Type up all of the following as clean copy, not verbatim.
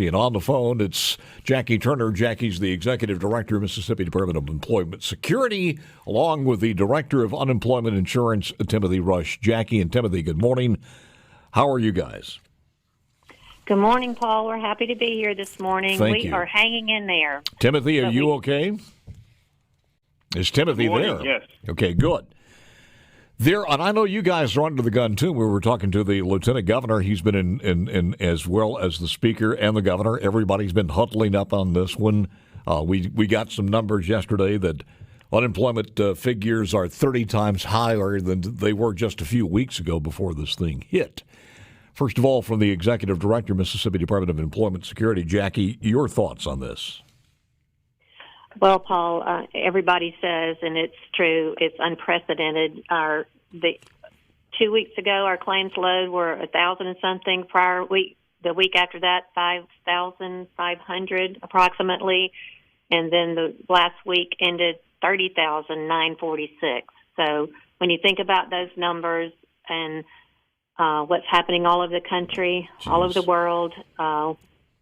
And on the phone, it's Jackie Turner. Jackie's the Executive Director of Mississippi Department of Employment Security, along with the Director of Unemployment Insurance, Timothy Rush. Jackie and Timothy, good morning. How are you guys? Good morning, Paul. We're happy to be here this morning. Thank you. We are hanging in there. Timothy, are you okay? Is Timothy there? Yes. Okay, good. There, and I know you guys are under the gun too. We were talking to the Lieutenant Governor. He's been in as well as the Speaker and the Governor. Everybody's been huddling up on this one. We got some numbers yesterday that unemployment figures are 30 times higher than they were just a few weeks ago before this thing hit. First of all, from the Executive Director, Mississippi Department of Employment Security, Jackie, your thoughts on this? Well, Paul, everybody says, and it's true, it's unprecedented. 2 weeks ago, our claims load were 1,000 and something. Prior week, the week after that, 5,500 approximately, and then the last week ended 30,946. So when you think about those numbers and what's happening all over the country, all over the world,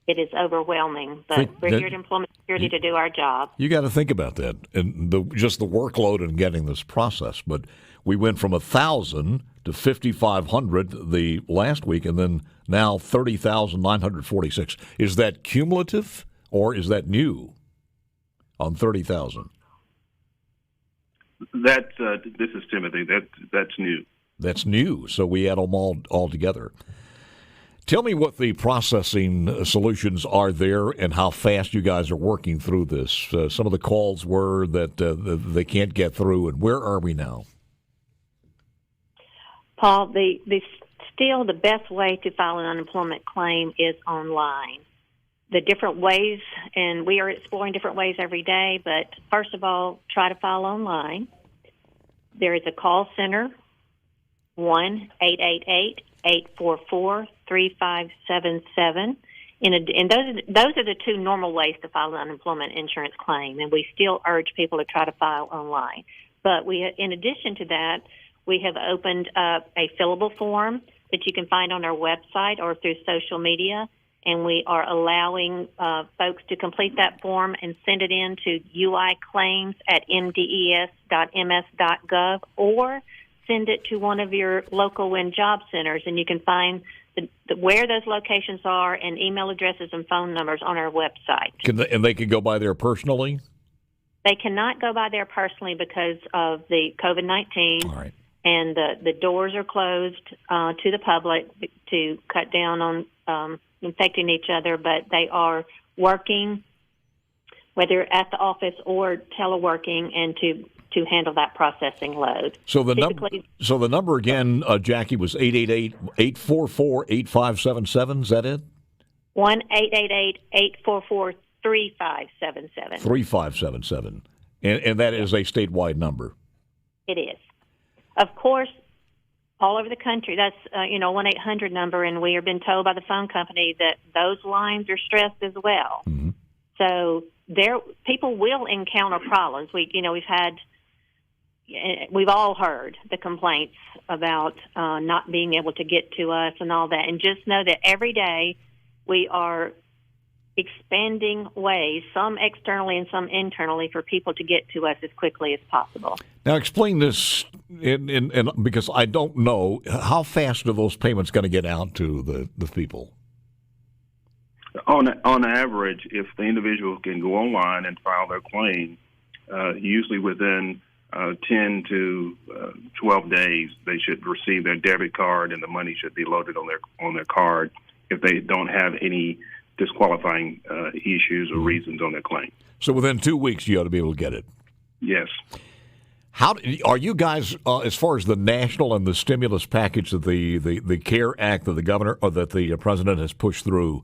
it is overwhelming, but we're here at Employment Security to do our job. You got to think about that, and just the workload in getting this process. But we went from 1,000 to 5,500 the last week, and then now 30,946. Is that cumulative, or is that new on 30,000? This is Timothy. That's new. That's new. So we add them all together. Tell me what the processing solutions are there and how fast you guys are working through this. Some of the calls were that they can't get through, and where are we now? Paul, still the best way to file an unemployment claim is online. The different ways, and we are exploring different ways every day, but first of all, try to file online. There is a call center, 1-888-844-3577. And those are the two normal ways to file an unemployment insurance claim, and we still urge people to try to file online. But in addition to that, we have opened up a fillable form that you can find on our website or through social media, and we are allowing folks to complete that form and send it in to uiclaims@mdes.ms.gov or send it to one of your local WIN job centers, and you can find where those locations are and email addresses and phone numbers on our website. And they can go by there personally? They cannot go by there personally because of the COVID-19. All right. And the doors are closed to the public to cut down on infecting each other, but they are working, whether at the office or teleworking, and to handle that processing load. So the number again, Jackie, was 888-844-8577. Is that it? 1-888-844-3577. 3577. And that is a statewide number. It is. Of course, all over the country, that's 1-800 number, and we have been told by the phone company that those lines are stressed as well. Mm-hmm. So people will encounter problems. We've all heard the complaints about not being able to get to us and all that. And just know that every day we are expanding ways, some externally and some internally, for people to get to us as quickly as possible. Now, explain this, because I don't know, how fast are those payments going to get out to the people? On average, if the individual can go online and file their claim, usually within 10 to 12 days, they should receive their debit card, and the money should be loaded on their card if they don't have any disqualifying issues or reasons on their claim. So within 2 weeks, you ought to be able to get it. Yes. How are you guys, as far as the national and the stimulus package that the CARE Act that the governor or that the president has pushed through?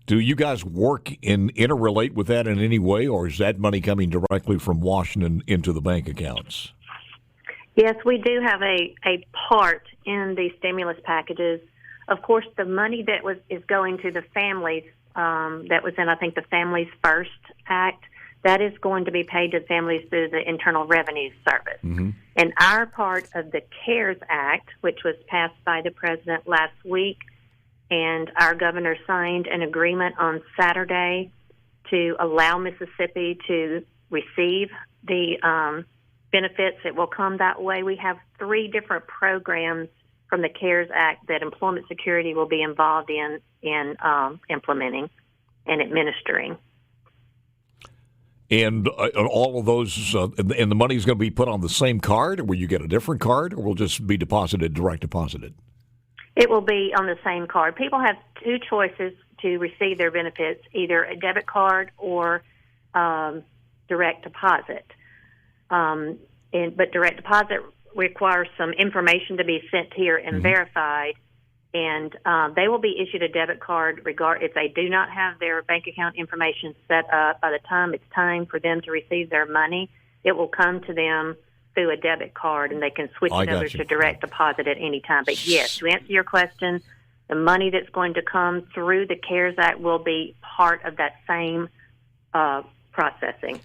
Do you guys work interrelate with that in any way, or is that money coming directly from Washington into the bank accounts? Yes, we do have a part in the stimulus packages. Of course, the money that is going to the families that was in, I think, the Families First Act, that is going to be paid to families through the Internal Revenue Service. Mm-hmm. And our part of the CARES Act, which was passed by the president last week, and our governor signed an agreement on Saturday to allow Mississippi to receive the benefits that will come that way. We have 3 different programs from the CARES Act that Employment Security will be involved in implementing and administering. And all of those, and the money is going to be put on the same card, or will you get a different card, or will just be direct deposited? It will be on the same card. People have 2 choices to receive their benefits, either a debit card or direct deposit. But direct deposit requires some information to be sent here and verified, and they will be issued a debit card if they do not have their bank account information set up. By the time it's time for them to receive their money, it will come to them through a debit card, and they can switch it over to direct deposit at any time. But yes, to answer your question, the money that's going to come through the CARES Act will be part of that same processing.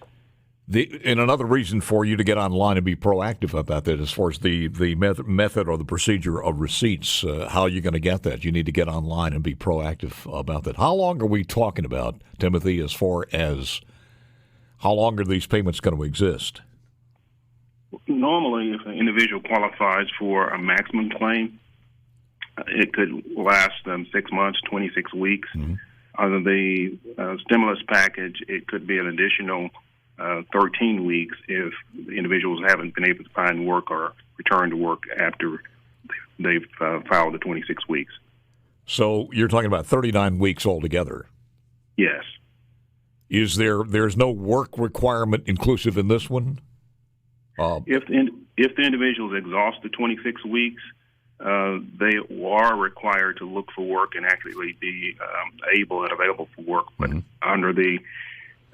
And another reason for you to get online and be proactive about that, as far as the method or the procedure of receipts, how you're going to get that. You need to get online and be proactive about that. How long are we talking about, Timothy, as far as how long are these payments going to exist? Normally, if an individual qualifies for a maximum claim, it could last 6 months, 26 weeks. Under the stimulus package, it could be an additional 13 weeks if the individuals haven't been able to find work or return to work after they've filed the 26 weeks. So you're talking about 39 weeks altogether? Yes. There's no work requirement inclusive in this one? If the individuals exhaust the 26 weeks, they are required to look for work and actually be able and available for work. But under the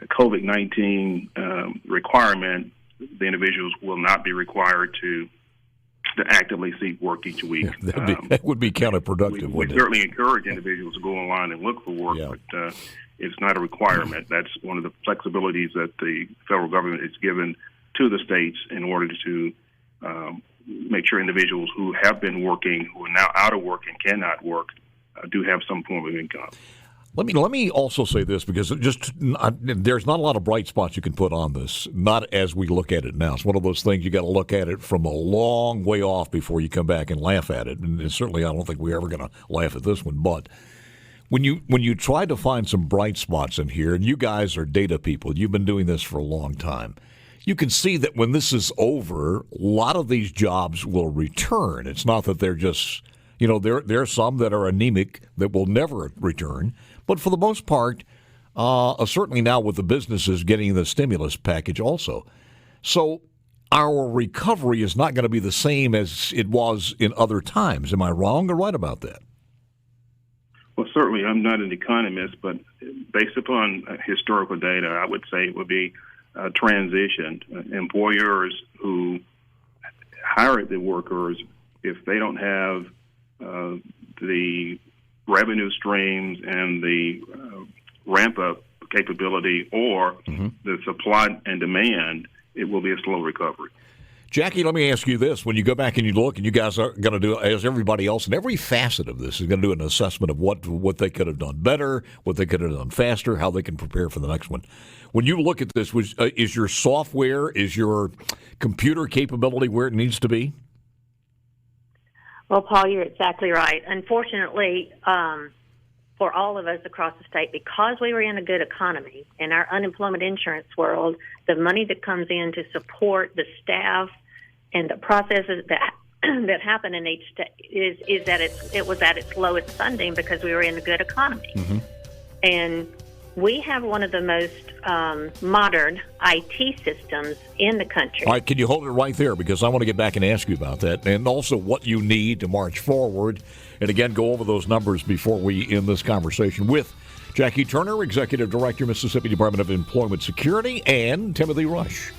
COVID-19 requirement, the individuals will not be required to actively seek work each week. That would be counterproductive, we certainly encourage individuals to go online and look for work, but it's not a requirement. That's one of the flexibilities that the federal government has given to the states in order to make sure individuals who have been working, who are now out of work and cannot work, do have some form of income. Let me also say this, because there's not a lot of bright spots you can put on this, not as we look at it now. It's one of those things you got to look at it from a long way off before you come back and laugh at it. And certainly I don't think we're ever going to laugh at this one. But when you try to find some bright spots in here, and you guys are data people, you've been doing this for a long time, you can see that when this is over, a lot of these jobs will return. It's not that they're just, there are some that are anemic that will never return. But for the most part, certainly now with the businesses getting the stimulus package also. So our recovery is not going to be the same as it was in other times. Am I wrong or right about that? Well, certainly I'm not an economist, but based upon historical data, I would say it would be a transition. Employers who hire the workers, if they don't have the revenue streams and the ramp-up capability or the supply and demand, it will be a slow recovery. Jackie, let me ask you this. When you go back and you look, and you guys are going to do, as everybody else, in every facet of this is going to do an assessment of what they could have done better, what they could have done faster, how they can prepare for the next one. When you look at this, is your software, is your computer capability where it needs to be? Well, Paul, you're exactly right. Unfortunately, for all of us across the state, because we were in a good economy in our unemployment insurance world, the money that comes in to support the staff and the processes that happen in each state is that it was at its lowest funding because we were in a good economy. And we have one of the most modern IT systems in the country. All right, can you hold it right there? Because I want to get back and ask you about that, and also what you need to march forward. And again, go over those numbers before we end this conversation with Jackie Turner, Executive Director, Mississippi Department of Employment Security, and Timothy Rush,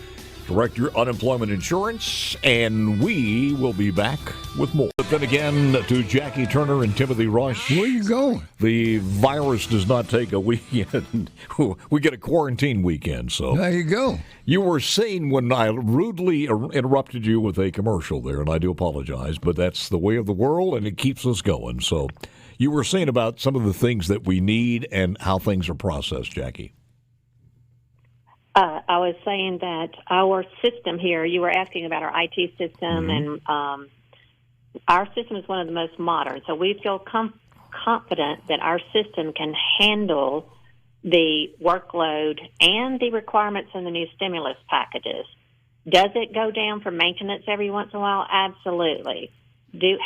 Director, Unemployment Insurance, and we will be back with more. But then again, to Jackie Turner and Timothy Rush. Where you going? The virus does not take a weekend. We get a quarantine weekend, so. There you go. You were saying when I rudely interrupted you with a commercial there, and I do apologize, but that's the way of the world, and it keeps us going. So You were saying about some of the things that we need and how things are processed, Jackie. I was saying that our system here, you were asking about our IT system, and our system is one of the most modern. So we feel confident that our system can handle the workload and the requirements in the new stimulus packages. Does it go down for maintenance every once in a while? Absolutely.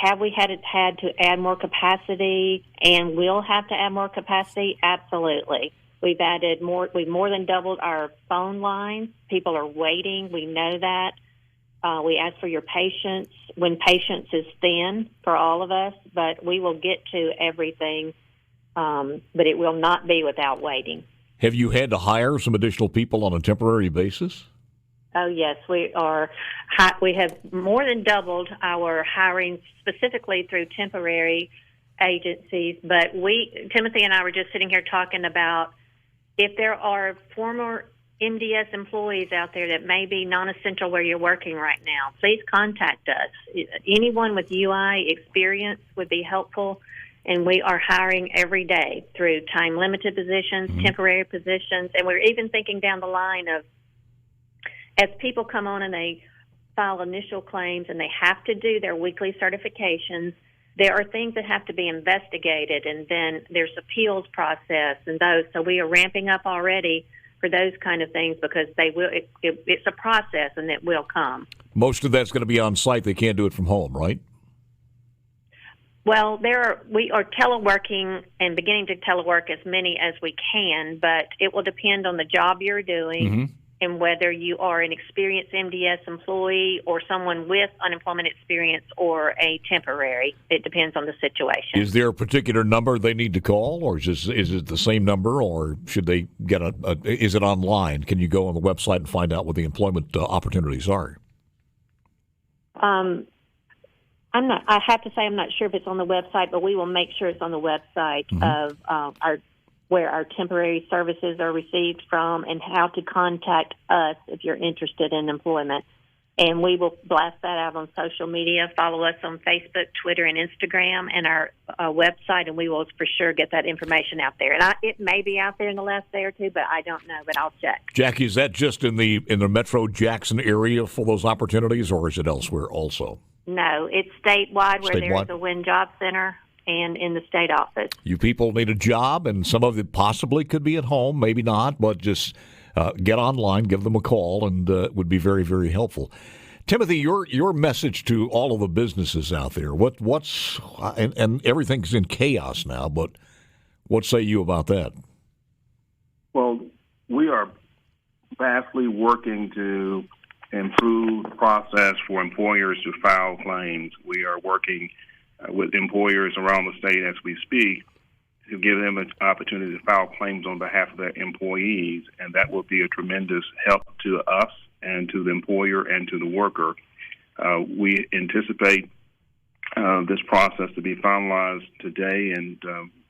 Have we had to add more capacity and will have to add more capacity? Absolutely. We've added more. We've more than doubled our phone lines. People are waiting. We know that. We ask for your patience when patience is thin for all of us, but we will get to everything, but it will not be without waiting. Have you had to hire some additional people on a temporary basis? Oh, yes, we are. We have more than doubled our hiring specifically through temporary agencies, but Timothy and I were just sitting here talking about if there are former MDS employees out there that may be non-essential where you're working right now, please contact us. Anyone with UI experience would be helpful, and we are hiring every day through time-limited positions, temporary positions, and we're even thinking down the line of as people come on and they file initial claims and they have to do their weekly certifications, there are things that have to be investigated, and then there's appeals process and those. So we are ramping up already for those kind of things because they will. It's a process, and it will come. Most of that's going to be on site. They can't do it from home, right? Well, we are teleworking and beginning to telework as many as we can, but it will depend on the job you're doing. And whether you are an experienced MDS employee or someone with unemployment experience or a temporary. It depends on the situation. Is there a particular number they need to call, or is it the same number, or should they get is it online? Can you go on the website and find out what the employment opportunities are? I have to say I'm not sure if it's on the website, but we will make sure it's on the website of where our temporary services are received from and how to contact us if you're interested in employment. And we will blast that out on social media. Follow us on Facebook, Twitter, and Instagram, and our website, and we will for sure get that information out there. And it may be out there in the last day or two, but I don't know, but I'll check. Jackie, is that just in the Metro Jackson area for those opportunities, or is it elsewhere also? No, it's statewide where there's a WIN Job Center and in the state office. You people need a job, and some of it possibly could be at home, maybe not, but just get online, give them a call, and it would be very, very helpful. Timothy, your message to all of the businesses out there, what's and everything's in chaos now, but what say you about that? Well, we are vastly working to improve the process for employers to file claims. We are working with employers around the state as we speak to give them an opportunity to file claims on behalf of their employees, and that will be a tremendous help to us and to the employer and to the worker. We anticipate this process to be finalized today and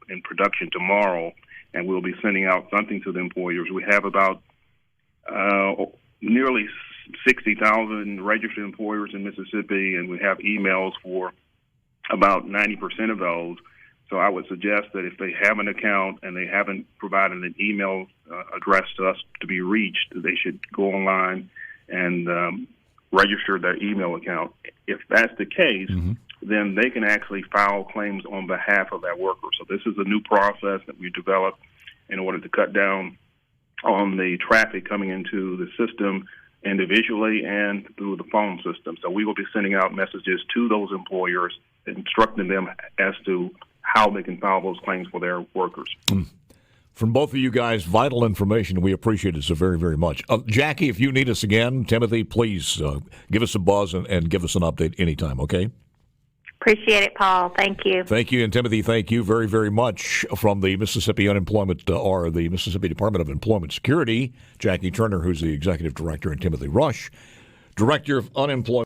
in production tomorrow, and we'll be sending out something to the employers. We have about nearly 60,000 registered employers in Mississippi, and we have emails for about 90% of those. So I would suggest that if they have an account and they haven't provided an email address to us to be reached, they should go online and register their email account. If that's the case, then they can actually file claims on behalf of that worker. So this is a new process that we developed in order to cut down on the traffic coming into the system individually and through the phone system. So we will be sending out messages to those employers, instructing them as to how they can file those claims for their workers. From both of you guys, vital information. We appreciate it so very, very much. Jackie, if you need us again, Timothy, please give us a buzz and give us an update anytime, okay? Appreciate it, Paul. Thank you. Thank you. And Timothy, thank you very, very much from the Mississippi Unemployment or the Mississippi Department of Employment Security, Jackie Turner, who's the Executive Director, and Timothy Rush, Director of Unemployment.